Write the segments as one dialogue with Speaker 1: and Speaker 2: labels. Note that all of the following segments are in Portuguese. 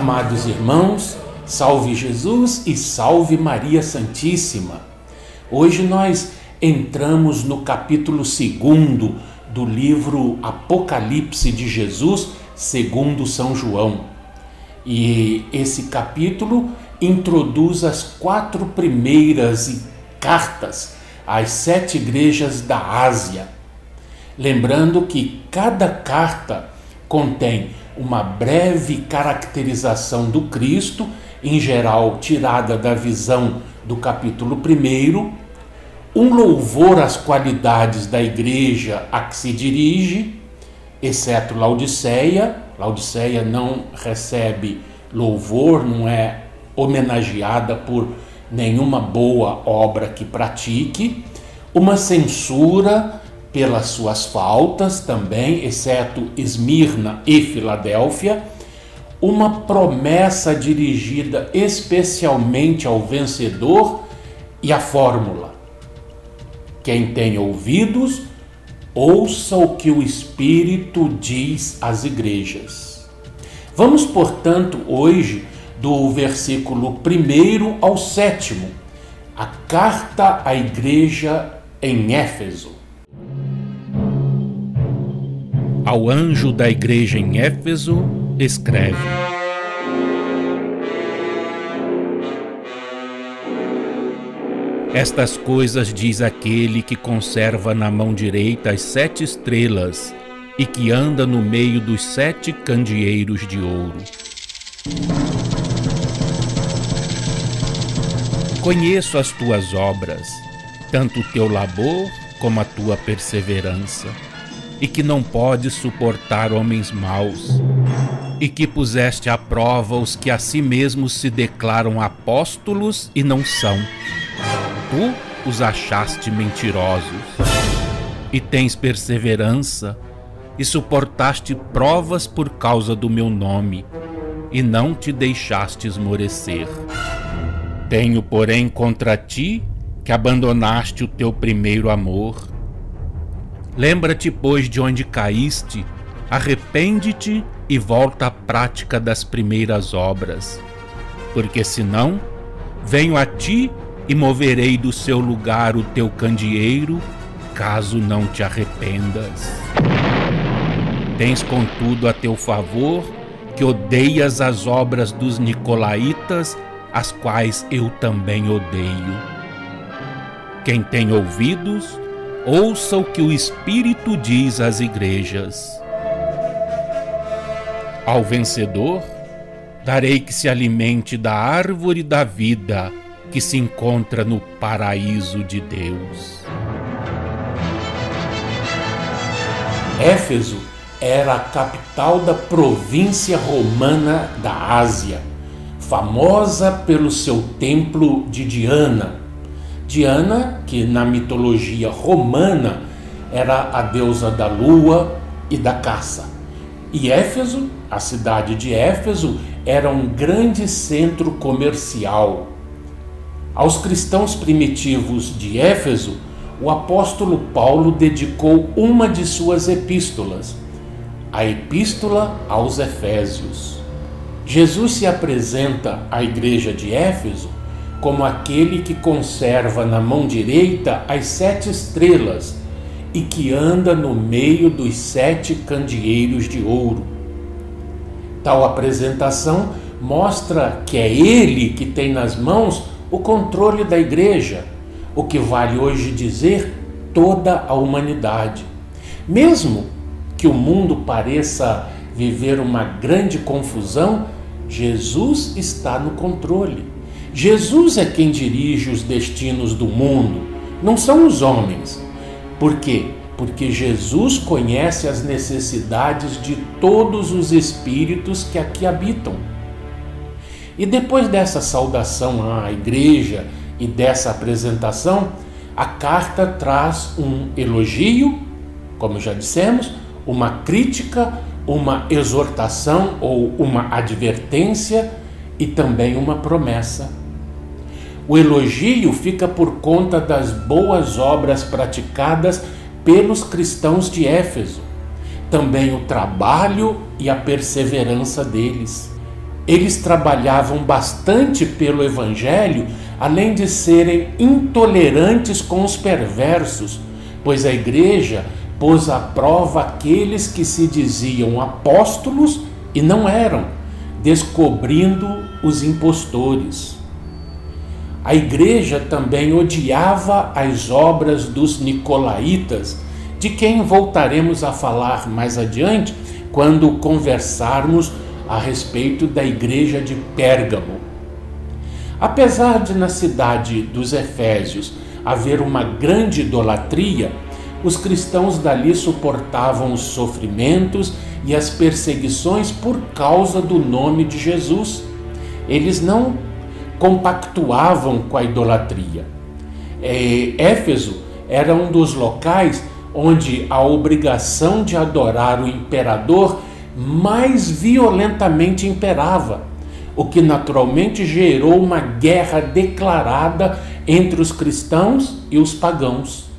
Speaker 1: Amados irmãos, salve Jesus e salve Maria Santíssima. Hoje nós entramos no capítulo 2 do livro Apocalipse de Jesus, segundo São João. E esse capítulo introduz as 4 primeiras cartas às 7 igrejas da Ásia. Lembrando que cada carta contém uma breve caracterização do Cristo, em geral tirada da visão do capítulo 1, um louvor às qualidades da igreja a que se dirige, exceto Laodiceia. Laodiceia não recebe louvor, não é homenageada por nenhuma boa obra que pratique, uma censura pelas suas faltas também, exceto Esmirna e Filadélfia, uma promessa dirigida especialmente ao vencedor e a fórmula: quem tem ouvidos, ouça o que o Espírito diz às igrejas. Vamos, portanto, hoje do versículo 1 ao 7, a carta à igreja em Éfeso. Ao anjo da igreja em Éfeso, escreve: Estas coisas diz aquele que conserva na mão direita as 7 estrelas e que anda no meio dos 7 candeeiros de ouro. Conheço as tuas obras, tanto o teu labor como a tua perseverança, e que não podes suportar homens maus, e que puseste à prova os que a si mesmos se declaram apóstolos e não são. Tu os achaste mentirosos, e tens perseverança, e suportaste provas por causa do meu nome, e não te deixaste esmorecer. Tenho, porém, contra ti que abandonaste o teu primeiro amor. Lembra-te, pois, de onde caíste, arrepende-te e volta à prática das primeiras obras. Porque senão, venho a ti e moverei do seu lugar o teu candeeiro, caso não te arrependas. Tens, contudo, a teu favor que odeias as obras dos nicolaítas, as quais eu também odeio. Quem tem ouvidos, ouça o que o Espírito diz às igrejas. Ao vencedor, darei que se alimente da árvore da vida que se encontra no paraíso de Deus. Éfeso era a capital da província romana da Ásia, famosa pelo seu templo de Diana. Diana, que na mitologia romana era a deusa da lua e da caça. E Éfeso, a cidade de Éfeso, era um grande centro comercial. Aos cristãos primitivos de Éfeso, o apóstolo Paulo dedicou uma de suas epístolas, a Epístola aos Efésios. Jesus se apresenta à igreja de Éfeso como aquele que conserva na mão direita as 7 estrelas e que anda no meio dos 7 candeeiros de ouro. Tal apresentação mostra que é ele que tem nas mãos o controle da igreja, o que vale hoje dizer toda a humanidade. Mesmo que o mundo pareça viver uma grande confusão, Jesus está no controle. Jesus é quem dirige os destinos do mundo, não são os homens. Por quê? Porque Jesus conhece as necessidades de todos os espíritos que aqui habitam. E depois dessa saudação à igreja e dessa apresentação, a carta traz um elogio, como já dissemos, uma crítica, uma exortação ou uma advertência e também uma promessa. O elogio fica por conta das boas obras praticadas pelos cristãos de Éfeso, também o trabalho e a perseverança deles. Eles trabalhavam bastante pelo Evangelho, além de serem intolerantes com os perversos, pois a igreja pôs à prova aqueles que se diziam apóstolos e não eram, descobrindo os impostores. A igreja também odiava as obras dos nicolaítas, de quem voltaremos a falar mais adiante, quando conversarmos a respeito da igreja de Pérgamo. Apesar de na cidade dos Efésios haver uma grande idolatria, os cristãos dali suportavam os sofrimentos e as perseguições por causa do nome de Jesus. Eles não compactuavam com a idolatria. Éfeso era um dos locais onde a obrigação de adorar o imperador mais violentamente imperava, o que naturalmente gerou uma guerra declarada entre os cristãos e os pagãos.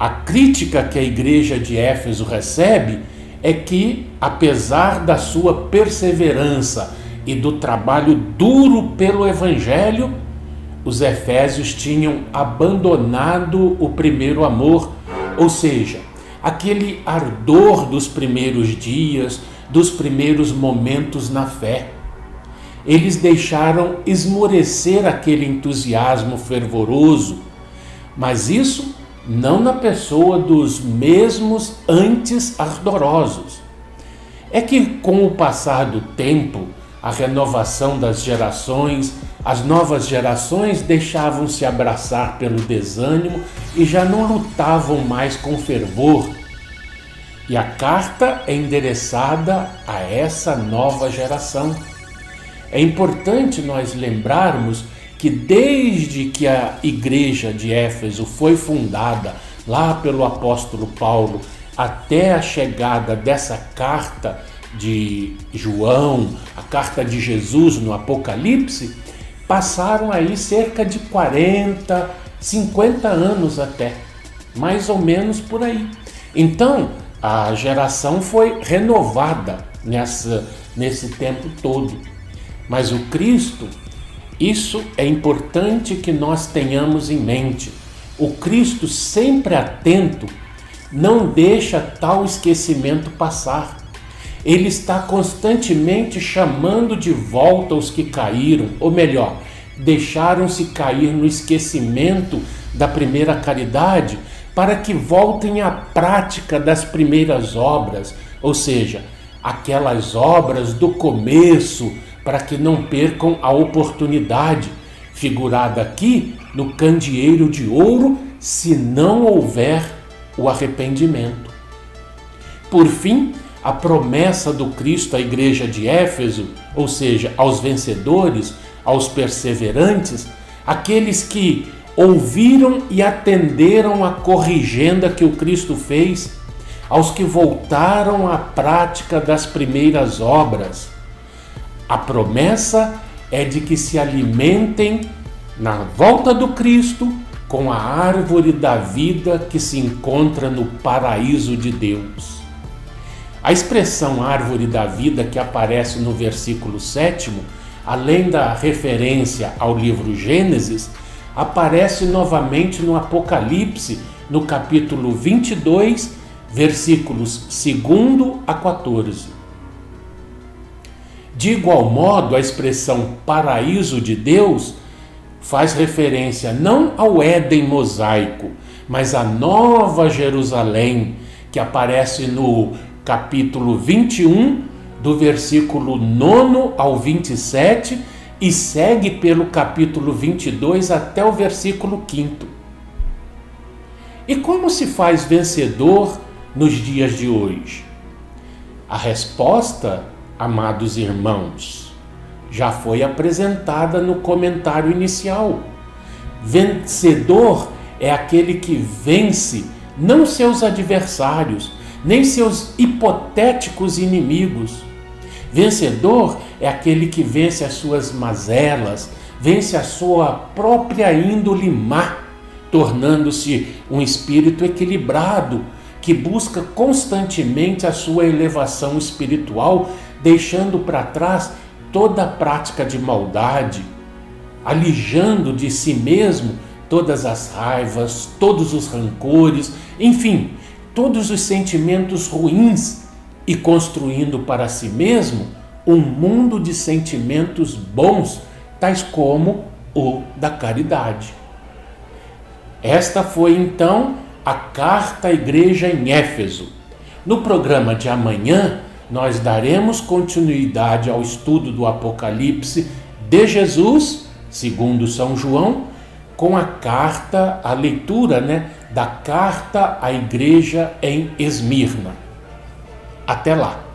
Speaker 1: A crítica que a igreja de Éfeso recebe é que, apesar da sua perseverança e do trabalho duro pelo Evangelho, os efésios tinham abandonado o primeiro amor, ou seja, aquele ardor dos primeiros dias, dos primeiros momentos na fé. Eles deixaram esmorecer aquele entusiasmo fervoroso, mas isso não na pessoa dos mesmos antes ardorosos. É que com o passar do tempo, a renovação das gerações, as novas gerações deixavam-se abraçar pelo desânimo e já não lutavam mais com fervor. E a carta é endereçada a essa nova geração. É importante nós lembrarmos que desde que a igreja de Éfeso foi fundada lá pelo apóstolo Paulo até a chegada dessa carta de João, a carta de Jesus no Apocalipse, passaram aí cerca de 40, 50 anos até, mais ou menos por aí. Então, a geração foi renovada nesse tempo todo. Mas o Cristo, isso é importante que nós tenhamos em mente. O Cristo, sempre atento, não deixa tal esquecimento passar. Ele está constantemente chamando de volta os que caíram, ou melhor, deixaram-se cair no esquecimento da primeira caridade, para que voltem à prática das primeiras obras, ou seja, aquelas obras do começo, para que não percam a oportunidade, figurada aqui no candeeiro de ouro, se não houver o arrependimento. Por fim, a promessa do Cristo à igreja de Éfeso, ou seja, aos vencedores, aos perseverantes, aqueles que ouviram e atenderam à corrigenda que o Cristo fez, aos que voltaram à prática das primeiras obras. A promessa é de que se alimentem na volta do Cristo com a árvore da vida que se encontra no paraíso de Deus. A expressão árvore da vida que aparece no versículo 7º, além da referência ao livro Gênesis, aparece novamente no Apocalipse, no capítulo 22, versículos 2 a 14. De igual modo, a expressão paraíso de Deus faz referência não ao Éden mosaico, mas à Nova Jerusalém, que aparece no capítulo 21, do versículo 9 ao 27, e segue pelo capítulo 22 até o versículo 5º. E como se faz vencedor nos dias de hoje? A resposta, amados irmãos, já foi apresentada no comentário inicial. Vencedor é aquele que vence não seus adversários, nem seus hipotéticos inimigos. Vencedor é aquele que vence as suas mazelas, vence a sua própria índole má, tornando-se um espírito equilibrado, que busca constantemente a sua elevação espiritual, deixando para trás toda a prática de maldade, alijando de si mesmo todas as raivas, todos os rancores, enfim, todos os sentimentos ruins e construindo para si mesmo um mundo de sentimentos bons, tais como o da caridade. Esta foi então a carta à igreja em Éfeso. No programa de amanhã, nós daremos continuidade ao estudo do Apocalipse de Jesus, segundo São João, com a carta, a leitura, da carta à igreja em Esmirna. Até lá!